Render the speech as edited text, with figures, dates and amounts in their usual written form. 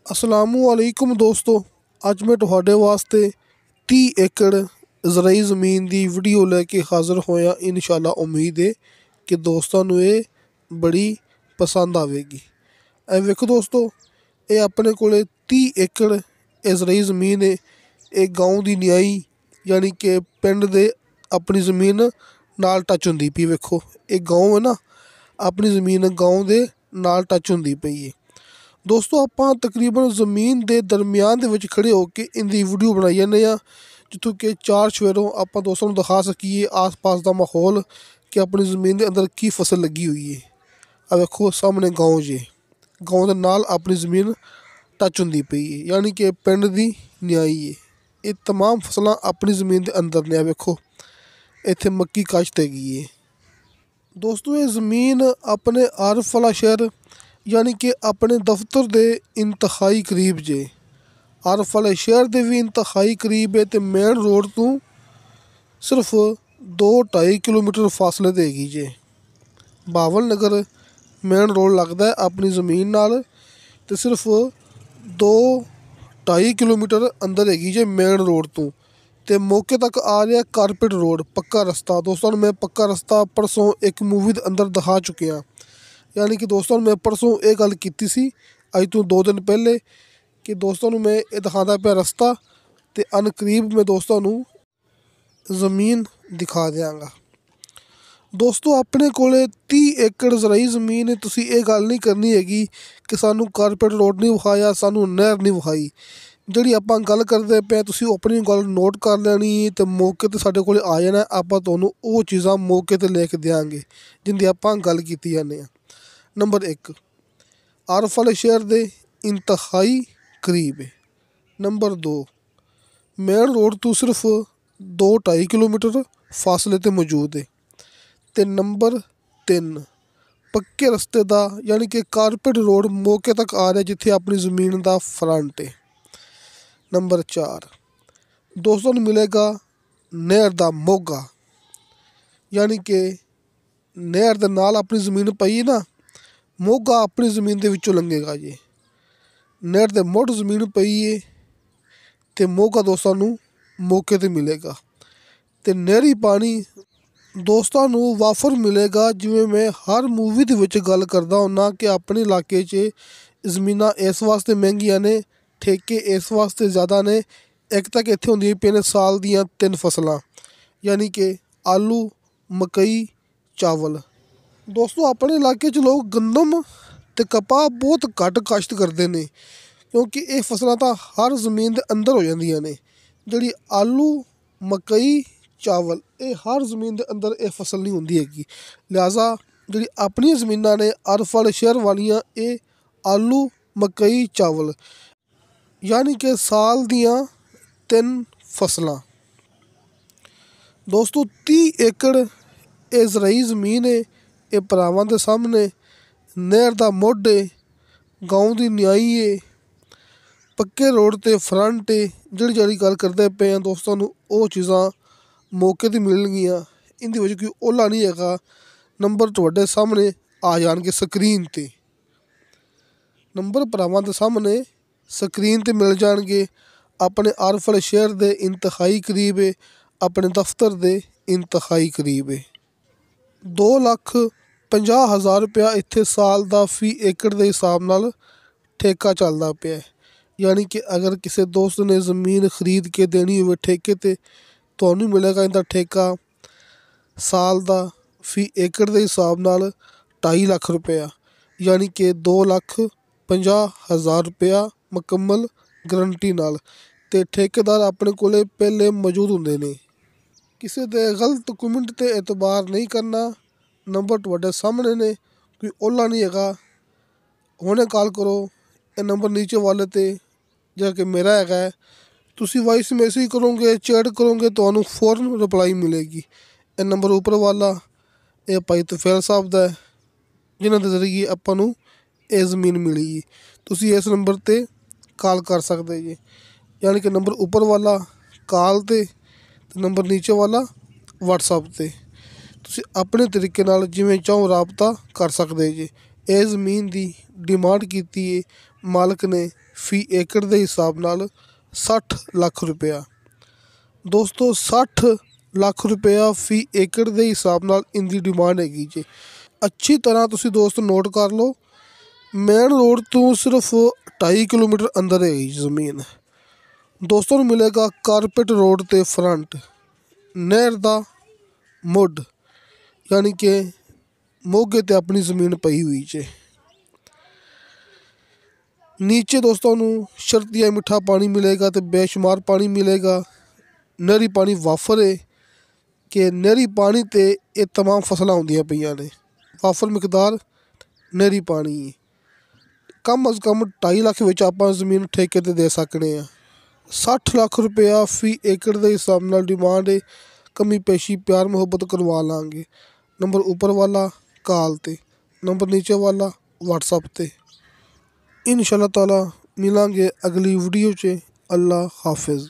असलामुअलैकुम दोस्तों, अज मैं तुहाडे वास्ते 30 एकड़ ज़राई ज़मीन की वीडियो लैके हाज़र होया। इंशाअल्लाह उम्मीद है कि दोस्तों नूं ये बड़ी पसंद आवेगी। ए वेखो दोस्तों, ये अपने कोले 30 एकड़ ज़राई ज़मीन है। एक गाँव की न्याई यानी कि पिंड दे अपनी ज़मीन नाल टच होंदी पई। वेखो एक गाँव है ना, अपनी ज़मीन गाँव दे नाल टच होंदी पई है। दोस्तों ਆਪਾਂ तकरीबन ज़मीन के दरमियान ਦੇ ਵਿੱਚ खड़े होकर इनकी वीडियो बनाई जाने जितों कि चार चवेरों आप दोस्तों को दिखा सकीए आस पास का माहौल कि अपनी ज़मीन के अंदर की फसल लगी हुई है। आ देखो सामने गाँव जे, गाँव के नाल अपनी ज़मीन टच होंदी पई है यानी कि पिंड की न्याई है। ये तमाम फसलें अपनी ज़मीन के अंदर ने। वेखो इत्थे मक्की काश्त हैगी है। दोस्तों ये ज़मीन अपने आरफ वाला शहर यानी कि अपने दफ्तर के इंतहाई करीब जे। आरफ वाले शहर के भी इंतहाई करीब है तो मेन रोड तो सिर्फ 2-2.5 किलोमीटर फासले ते हैगी जे। बावल नगर मेन रोड लगता है अपनी ज़मीन नाल तो सिर्फ 2-2.5 किलोमीटर अंदर हैगी जे मेन रोड तो मौके तक आ रहा कारपेट रोड पक्का रस्ता। दोस्तों मैं पक्का रस्ता परसों एक मूवी के अंदर दिखा चुकिया। यानी कि दोस्तों मैं परसों एक गल की सी अज तो 2 दिन पहले कि दोस्तों मैं ये दिखाता पाया रस्ता तो अनकरीब मैं दोस्तों ज़मीन दिखा देंगा। दोस्तों अपने कोले 30 एकड़ ज़राई ज़मीन है। तुसी ये गल नहीं करनी हैगी कि सानू कारपेट रोड नहीं विखाया, सानू नहर नहीं विखाई। जिहड़ी आपां गल करदे पे तुसी अपनी गल नोट कर लैनी तो मौके ते साडे कोल आ जाना। आपां तुहानू वो चीज़ां मौके ते लेके देंगे जिंदी आपां गल कीती जाने। नंबर 1 आरफ वाले शहर के इंतहाई करीब है। नंबर 2 मेन रोड तो सिर्फ 2-2.5 किलोमीटर फासले ते मौजूद है। तो नंबर 3 पक्के रस्ते का यानी कि कारपेट रोड मौके तक आ रहा जिथे अपनी ज़मीन का फ्रंट है। नंबर 4 दोस्तों मिलेगा नहर का मोगा यानी कि नहर के नाल अपनी ज़मीन पई ना, मोगा अपनी ज़मीन के विचों लंघेगा जी। नहर के मुढ़ ज़मीन पई है तो मोगा दोस्तों मौके ते मिलेगा। तो नहरी पानी दोस्तों वाफर मिलेगा। जिवें मैं हर मूवी के विच गल करदा हुन्ना कि अपने इलाके च ज़मीनां इस वास्ते महंगियां ने, ठेके इस वास्ते ज़्यादा ने। एक तक इत्थे होंदियां पे ने साल दियां 3 फसलां यानी कि आलू, मकई, चावल। दोस्तों अपने इलाके च लोग गंदम ते कपाह बहुत घट काश्त करते हैं क्योंकि ये फसलां तां हर ज़मीन के अंदर हो जांदियां ने। जिहड़ी आलू, मकई, चावल ये हर ज़मीन के अंदर ये फसल नहीं होंदी हैगी। लिहाजा जिहड़ी अपनी ज़मीनां ने आरफ वाले शहर वालियां ये आलू, मकई, चावल यानी कि साल दियां 3 फसलां। दोस्तों 30 एकड़ ये ज़राई ज़मीन है। ये भरावां दे सामने नहर का मुढ़ है, गाँव की न्याई है, पक्के रोड ते फ्रंट है। जिहड़ी गल करदे पे हैं दोस्तों वो चीज़ां मौके ते मिलणगियां। इंदे विच कोई ओला नहीं हैगा। नंबर तुहाडे सामने आ जाणगे स्क्रीन ते। नंबर भरावां दे सामने स्क्रीन ते मिल जाणगे। अपने आरफ वाले शहर के इंतहाई करीब है, अपने दफ्तर के इंतहाई करीब है। 2,50,000 रुपया इत्थे साल का फी एकड़ के हिसाब नाल ठेका चलदा पिया है। यानी कि अगर किसी दोस्त ने ज़मीन खरीद के देनी हो ठेके ते तुहानू मिलेगा इनका ठेका साल का फी एकड़ के हिसाब नाल 2.5 लाख रुपया यानी कि 2,50,000 रुपया मुकम्मल गारंटी नाल। ते ठेकेदार अपने कोले पहले मौजूद होंदे ने। किसी के गलत कमेंट ते एतबार नहीं करना। नंबर तुहाडे सामने ने, कोई ओला नहीं हैगा। हुणे कॉल करो ये नंबर नीचे वाले ते जो कि मेरा हैगा। तुसी वॉइस मैसेज करोगे, चैट करोगे तो फौरन रिप्लाई मिलेगी। ये नंबर ऊपर वाला ये भाई तुफैल साहब का है जिन्हां दे जरिए आपां नूं ये ज़मीन मिली है। तुसी इस नंबर ते कॉल कर सकते जी। यानी कि नंबर ऊपर वाला कॉल ते नंबर नीचे वाला व्हाट्सएप ते तुसी अपने तरीके नाल जिवें चाहो राबता कर सकते जी। ये ज़मीन की डिमांड की है मालिक ने फी एकड़ के हिसाब नाल 60 लाख रुपया। दोस्तों 60 लाख रुपया फी एकड़ के हिसाब नाल इनकी डिमांड हैगी जी। अच्छी तरह तुसी दोस्त नोट कर लो, मेन रोड तो सिर्फ 2.5 किलोमीटर अंदर है ज़मीन। दोस्तों नूं मिलेगा कारपेट रोड ते फ्रंट, नहर दा मुड, यानी कि मोगे ते अपनी ज़मीन पई हुई जे। नीचे दोस्तों नूं शर्तिया मिठा पानी मिलेगा तो बेशुमार पानी मिलेगा। नहरी पानी वाफर है कि नहरी पानी ते ये तमाम फसलां होंदियां पईयां ने। वाफर मिकदार नहरी पानी है। कम अज़ कम 2.5 लाख विच आपां ज़मीन ठेके ते दे सकने आ। 60 लाख रुपया फी एकड़ के हिसाब नाल डिमांड है। कमी पेशी प्यार मुहब्बत करवा लांगे। नंबर ऊपर वाला कॉल ते, नंबर नीचे वाला व्हाट्सएप ते। इंशाअल्लाह ताला मिलांगे अगली वीडियो च। अल्लाह हाफिज़।